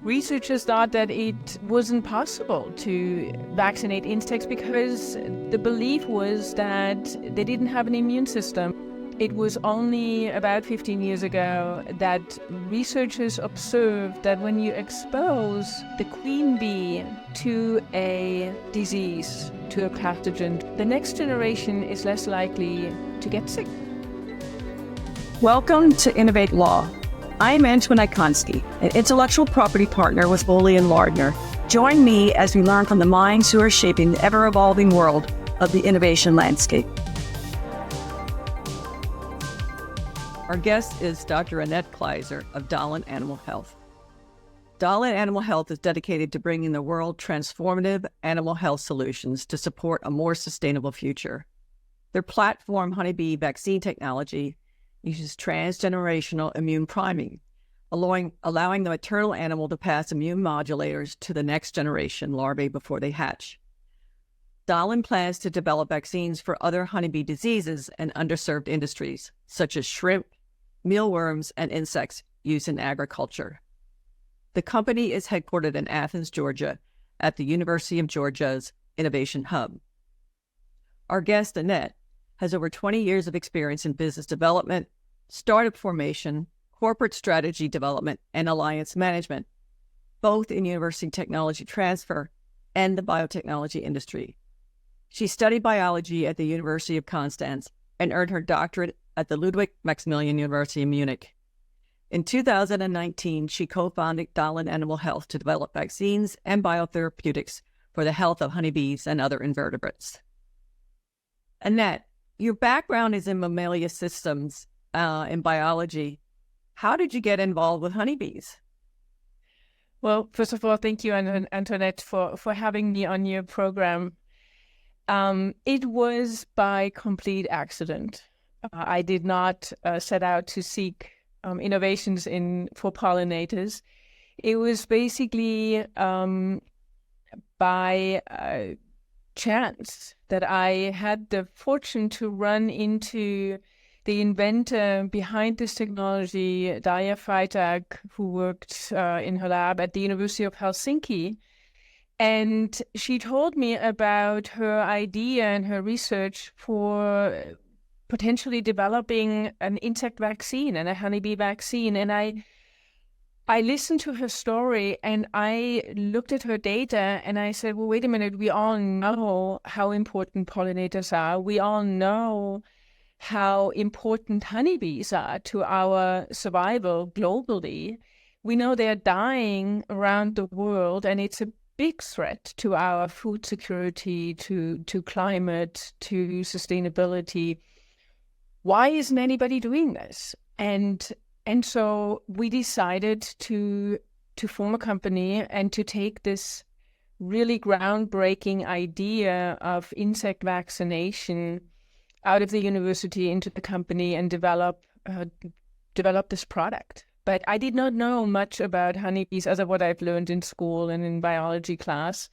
Researchers thought that it wasn't possible to vaccinate insects because the belief was that they didn't have an immune system. It was only about 15 years ago that researchers observed that when you expose the queen bee to a disease, to a pathogen, the next generation is less likely to get sick. Welcome to Innovate Law. I'm Antoinette Konski, an intellectual property partner with Foley and Lardner. Join me as we learn from the minds who are shaping the ever-evolving world of the innovation landscape. Our guest is Dr. Annette Kleiser of Dalan Animal Health. Dalan Animal Health is dedicated to bringing the world transformative animal health solutions to support a more sustainable future. Their platform, honeybee vaccine technology, uses transgenerational immune priming, allowing the maternal animal to pass immune modulators to the next generation larvae before they hatch. Dalan plans to develop vaccines for other honeybee diseases and underserved industries, such as shrimp, mealworms, and insects used in agriculture. The company is headquartered in Athens, Georgia, at the University of Georgia's Innovation Hub. Our guest, Annette, has over 20 years of experience in business development, startup formation, corporate strategy development, and alliance management, both in university technology transfer and the biotechnology industry. She studied biology at the University of Constance and earned her doctorate at the Ludwig Maximilian University in Munich. In 2019, she co-founded Dalan Animal Health to develop vaccines and biotherapeutics for the health of honeybees and other invertebrates. Annette, your background is in mammalia systems in biology. How did you get involved with honeybees? Well, first of all, thank you, Antoinette, for having me on your program. It was by complete accident. I did not set out to seek innovations for pollinators. It was basically by chance that I had the fortune to run into the inventor behind this technology, Daria Freitag, who worked in her lab at the University of Helsinki. And she told me about her idea and her research for potentially developing an insect vaccine and a honeybee vaccine. And I listened to her story and I looked at her data and I said, well, wait a minute, we all know how important pollinators are. We all know how important honeybees are to our survival globally. We know they're dying around the world and it's a big threat to our food security, to climate, to sustainability. Why isn't anybody doing this? And so we decided to form a company and to take this really groundbreaking idea of insect vaccination out of the university into the company and develop this product. But I did not know much about honeybees other than what I've learned in school and in biology class.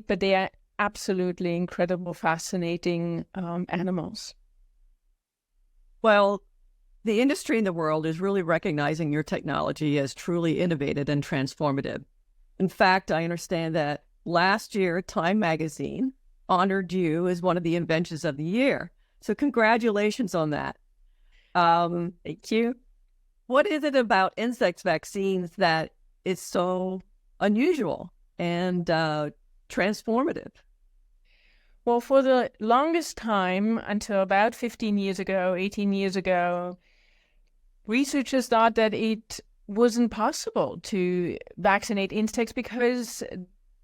But they are absolutely incredible, fascinating animals. Well, the industry in the world is really recognizing your technology as truly innovative and transformative. In fact, I understand that last year, Time Magazine honored you as one of the inventions of the year. So congratulations on that. Thank you. What is it about insect vaccines that is so unusual and transformative? Well, for the longest time, until about 15 years ago, 18 years ago, researchers thought that it wasn't possible to vaccinate insects because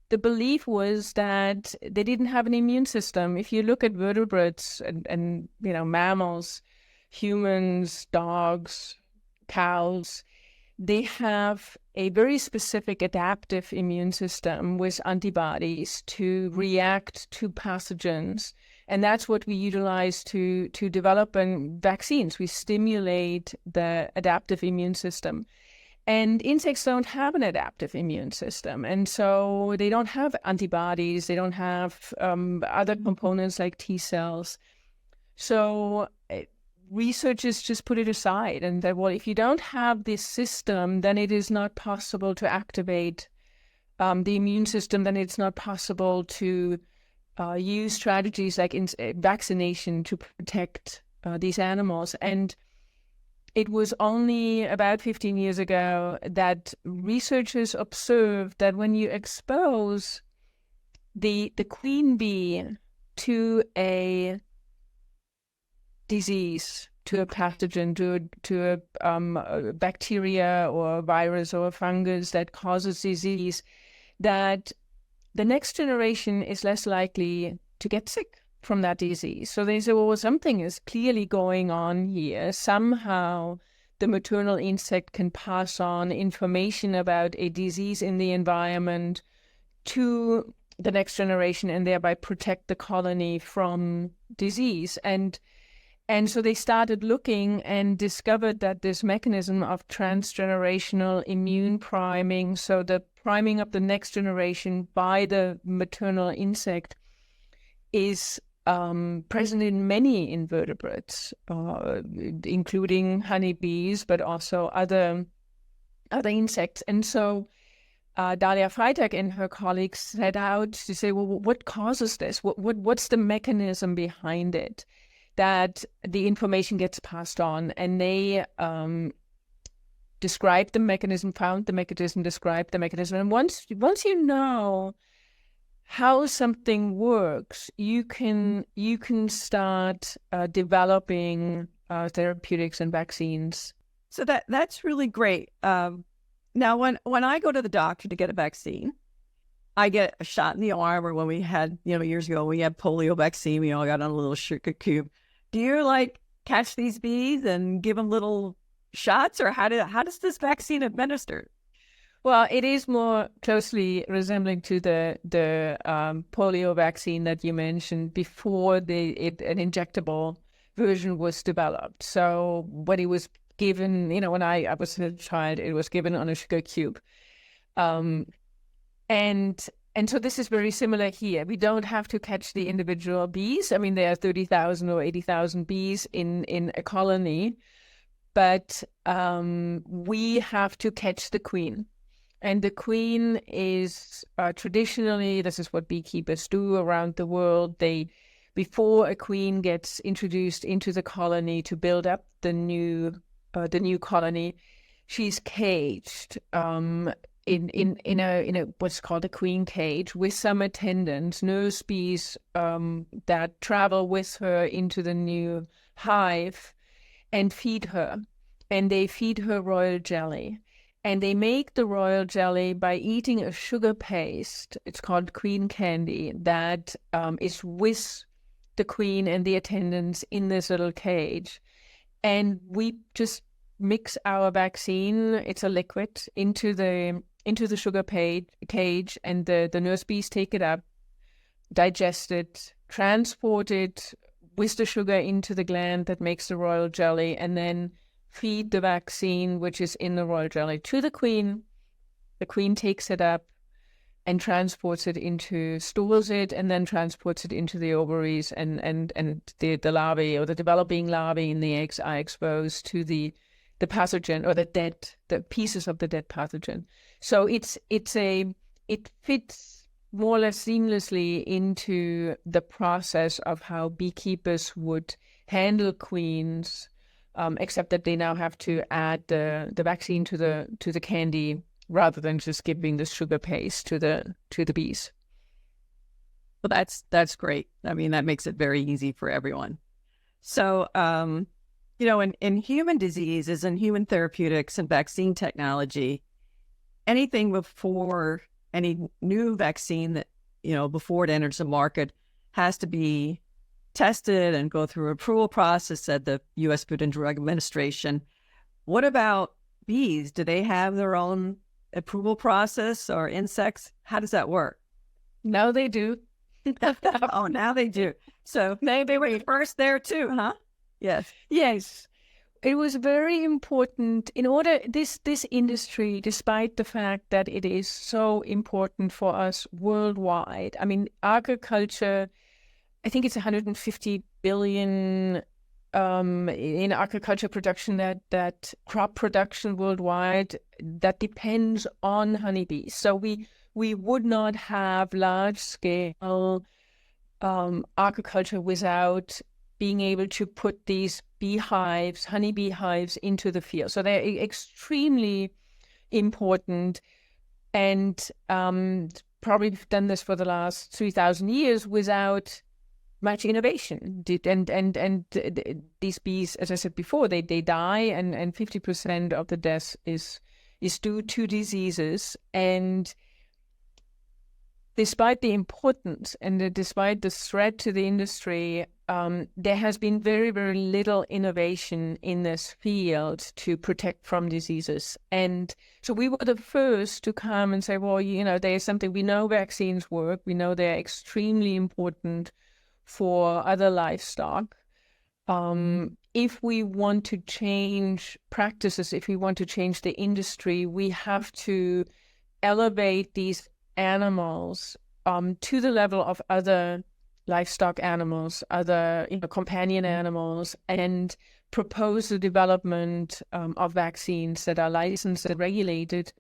the belief was that they didn't have an immune system. If you look at vertebrates and mammals, humans, dogs, cows, they have a very specific adaptive immune system with antibodies to react to pathogens. And that's what we utilize to develop vaccines. We stimulate the adaptive immune system. And insects don't have an adaptive immune system. And so they don't have antibodies. They don't have other components like T cells. So researchers just put it aside and that, well, if you don't have this system, then it is not possible to activate the immune system, then it's not possible to use strategies like vaccination to protect these animals. And it was only about 15 years ago that researchers observed that when you expose the queen bee to a disease, to a pathogen, to a bacteria or a virus or a fungus that causes disease, that the next generation is less likely to get sick from that disease. So they say, well, something is clearly going on here. Somehow the maternal insect can pass on information about a disease in the environment to the next generation and thereby protect the colony from disease. And so they started looking and discovered that this mechanism of transgenerational immune priming, so the priming of the next generation by the maternal insect, is present in many invertebrates, including honeybees, but also other insects. And so Dalia Freitag and her colleagues set out to say, well, what causes this? What's the mechanism behind it that the information gets passed on? And they described the mechanism, found the mechanism, described the mechanism. And once you know how something works, you can start developing therapeutics and vaccines. So that's really great. Now, when I go to the doctor to get a vaccine, I get a shot in the arm, or when we had, years ago, we had polio vaccine, we all got on a little sugar cube. Do you catch these bees and give them little shots, or how does this vaccine administer? Well, it is more closely resembling to the polio vaccine that you mentioned before an injectable version was developed. So when it was given, when I was a child, it was given on a sugar cube. And so this is very similar here. We don't have to catch the individual bees. I mean, there are 30,000 or 80,000 bees in a colony, but we have to catch the queen. And the queen is traditionally, this is what beekeepers do around the world. Before a queen gets introduced into the colony to build up the new colony, she's caged in a what's called a queen cage with some attendants, nurse bees that travel with her into the new hive and feed her. And they feed her royal jelly. And they make the royal jelly by eating a sugar paste. It's called queen candy that is with the queen and the attendants in this little cage. And we just mix our vaccine, it's a liquid, into the sugar cage, and the nurse bees take it up, digest it, transport it with the sugar into the gland that makes the royal jelly, and then feed the vaccine, which is in the royal jelly, to the queen. The queen takes it up and transports it stores it, and then transports it into the ovaries, and the larvae, or the developing larvae in the eggs, are exposed to the pathogen, or the pieces of the dead pathogen. So it fits more or less seamlessly into the process of how beekeepers would handle queens, except that they now have to add the vaccine to the candy rather than just giving the sugar paste to the bees. Well, that's great. I mean, that makes it very easy for everyone. So, in human diseases and human therapeutics and vaccine technology, anything before any new vaccine that, before it enters the market, has to be tested and go through approval process at the U.S. Food and Drug Administration. What about bees? Do they have their own approval process, or insects? How does that work? Now they do. Oh, now they do. So they were first there too, huh? Yes. Yes. It was very important in order, this industry, despite the fact that it is so important for us worldwide. I mean, agriculture, I think it's $150 billion in agriculture production, that crop production worldwide that depends on honeybees. So we would not have large scale agriculture without being able to put these beehives, honeybee hives, into the field. So they're extremely important, and probably done this for the last 3,000 years without much innovation. And these bees, as I said before, they die, and 50% of the death is due to diseases. And despite the importance and despite the threat to the industry, there has been very, very little innovation in this field to protect from diseases. And so we were the first to come and say, well, there's something, we know vaccines work, we know they're extremely important for other livestock. If we want to change practices, if we want to change the industry, we have to elevate these animals to the level of other livestock animals, other companion animals, and propose the development of vaccines that are licensed and regulated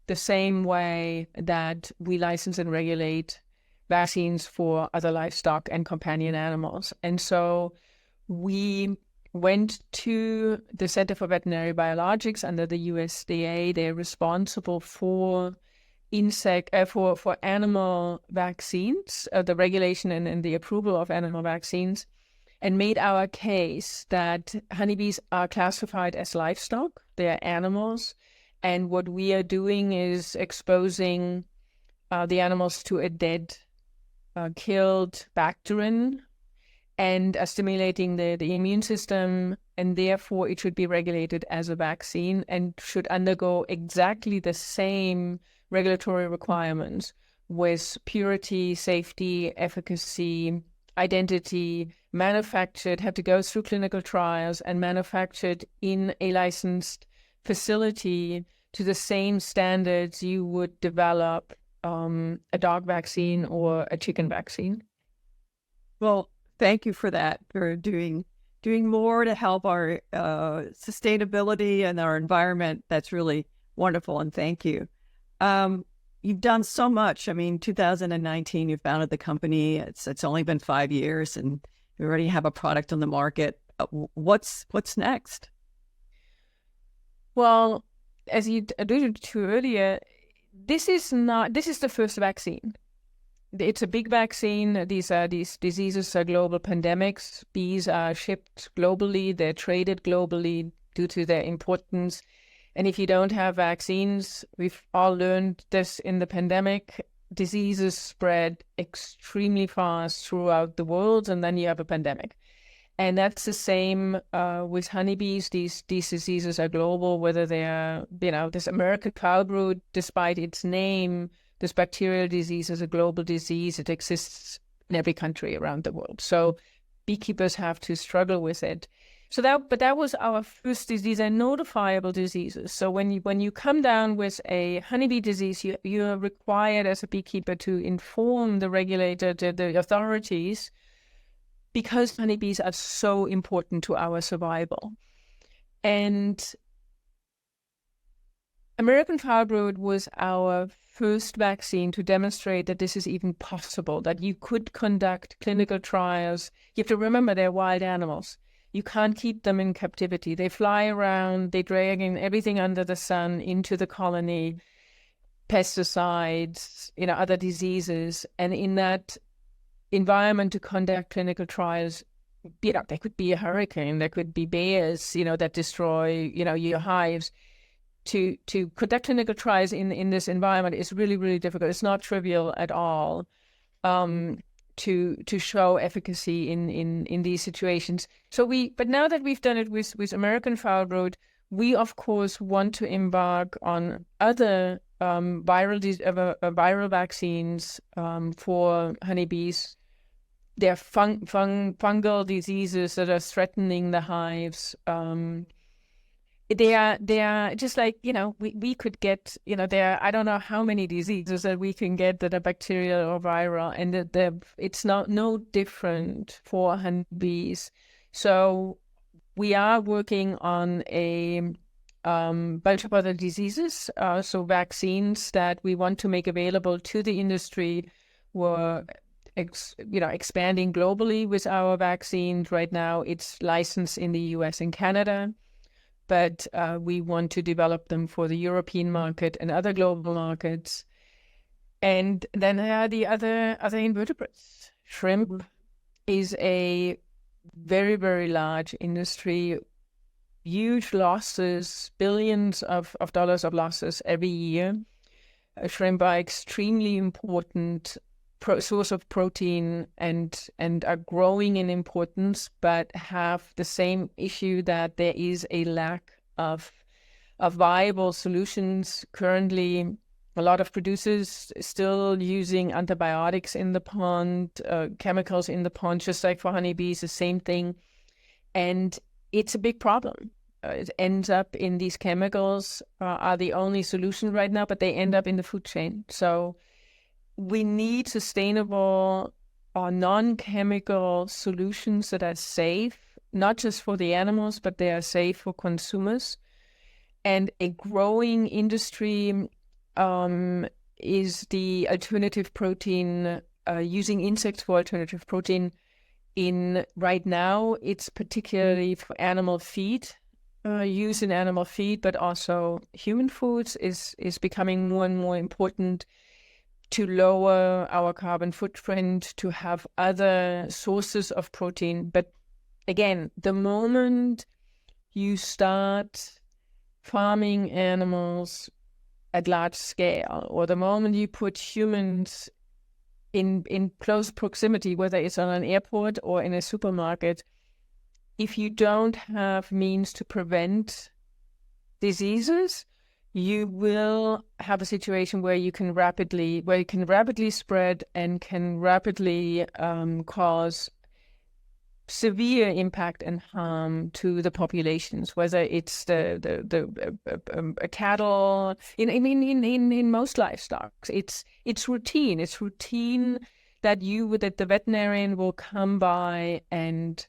the same way that we license and regulate vaccines for other livestock and companion animals. And so we went to the Center for Veterinary Biologics under the USDA. They're responsible for for animal vaccines, the regulation and the approval of animal vaccines, and made our case that honeybees are classified as livestock. They are animals, and what we are doing is exposing the animals to a dead, killed bacterium, and stimulating the immune system, and therefore it should be regulated as a vaccine and should undergo exactly the same regulatory requirements with purity, safety, efficacy, identity, manufactured, have to go through clinical trials, and manufactured in a licensed facility to the same standards you would develop a dog vaccine or a chicken vaccine. Well, thank you for that, for doing more to help our sustainability and our environment. That's really wonderful, and thank you. You've done so much. I mean, 2019, you founded the company. It's only been 5 years, and you already have a product on the market. What's next? Well, as you alluded to earlier, this is the first vaccine. It's a big vaccine. These diseases are global pandemics. Bees are shipped globally. They're traded globally due to their importance. And if you don't have vaccines, we've all learned this in the pandemic, diseases spread extremely fast throughout the world, and then you have a pandemic. And that's the same with honeybees. These diseases are global, whether they're, this American foulbrood, despite its name, this bacterial disease is a global disease. It exists in every country around the world. So beekeepers have to struggle with it. But that was our first disease. These are notifiable diseases. So when you come down with a honeybee disease, you are required as a beekeeper to inform the regulator, the authorities, because honeybees are so important to our survival. And American foulbrood was our first vaccine to demonstrate that this is even possible, that you could conduct clinical trials. You have to remember they're wild animals. You can't keep them in captivity. They fly around, they drag in everything under the sun into the colony, pesticides, other diseases. And in that environment to conduct clinical trials, there could be a hurricane, there could be bears, that destroy, your hives. To conduct clinical trials in this environment is really, really difficult. It's not trivial at all. To show efficacy in these situations. But now that we've done it with American foulbrood, we of course want to embark on other viral vaccines for honeybees. There are fungal diseases that are threatening the hives. They are just like, we could get, there are, I don't know how many diseases that we can get that are bacterial or viral, and it's no different for honeybees. So We are working on a bunch of other diseases, so vaccines that we want to make available to the industry. We're expanding globally with our vaccines. Right now, it's licensed in the US and Canada, but we want to develop them for the European market and other global markets. And then there are the other invertebrates. Shrimp is a very, very large industry, huge losses, billions of dollars of losses every year. Shrimp are extremely important source of protein and are growing in importance, but have the same issue that there is a lack of viable solutions. Currently, a lot of producers still using antibiotics in the pond, chemicals in the pond, just like for honeybees, the same thing. And it's a big problem. It ends up in these chemicals are the only solution right now, but they end up in the food chain. So we need sustainable or non-chemical solutions that are safe, not just for the animals, but they are safe for consumers. And a growing industry is the alternative protein, using insects for alternative protein. Right now, it's particularly for animal feed, use in animal feed, but also human foods is becoming more and more important to lower our carbon footprint, to have other sources of protein. But again, the moment you start farming animals at large scale, or the moment you put humans in close proximity, whether it's on an airport or in a supermarket, if you don't have means to prevent diseases, you will have a situation where you can rapidly spread and can rapidly cause severe impact and harm to the populations, whether it's the cattle. In most livestock, it's routine. It's routine that the veterinarian will come by and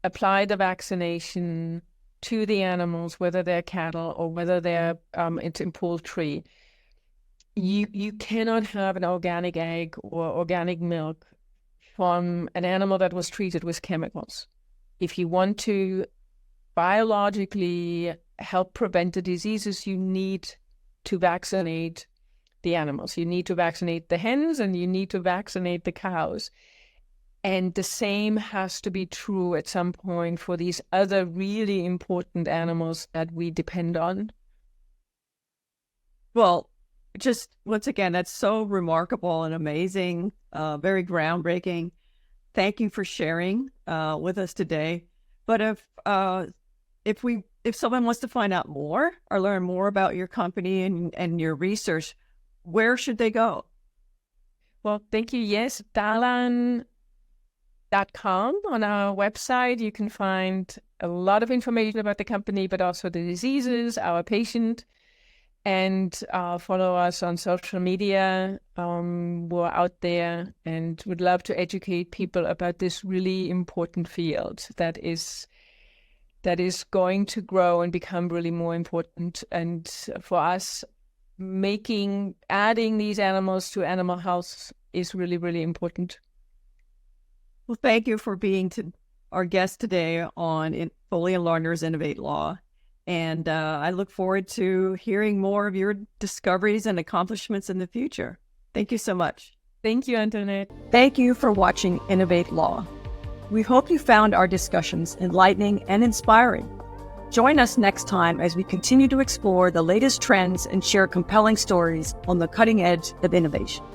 apply the vaccination to the animals, whether they're cattle or whether they're it's in poultry. You cannot have an organic egg or organic milk from an animal that was treated with chemicals. If you want to biologically help prevent the diseases, you need to vaccinate the animals. You need to vaccinate the hens and you need to vaccinate the cows. And the same has to be true at some point for these other really important animals that we depend on. Well, just once again, that's so remarkable and amazing, very groundbreaking. Thank you for sharing with us today. But if someone wants to find out more or learn more about your company and your research, where should they go? Well, thank you. Yes, Dalan.com on our website. You can find a lot of information about the company, but also the diseases, our patient. And follow us on social media. We're out there and would love to educate people about this really important field that is going to grow and become really more important. And for us, adding these animals to animal health is really, really important. Well, thank you for being our guest today on Foley and Lardner's Innovate Law. And I look forward to hearing more of your discoveries and accomplishments in the future. Thank you so much. Thank you, Antoinette. Thank you for watching Innovate Law. We hope you found our discussions enlightening and inspiring. Join us next time as we continue to explore the latest trends and share compelling stories on the cutting edge of innovation.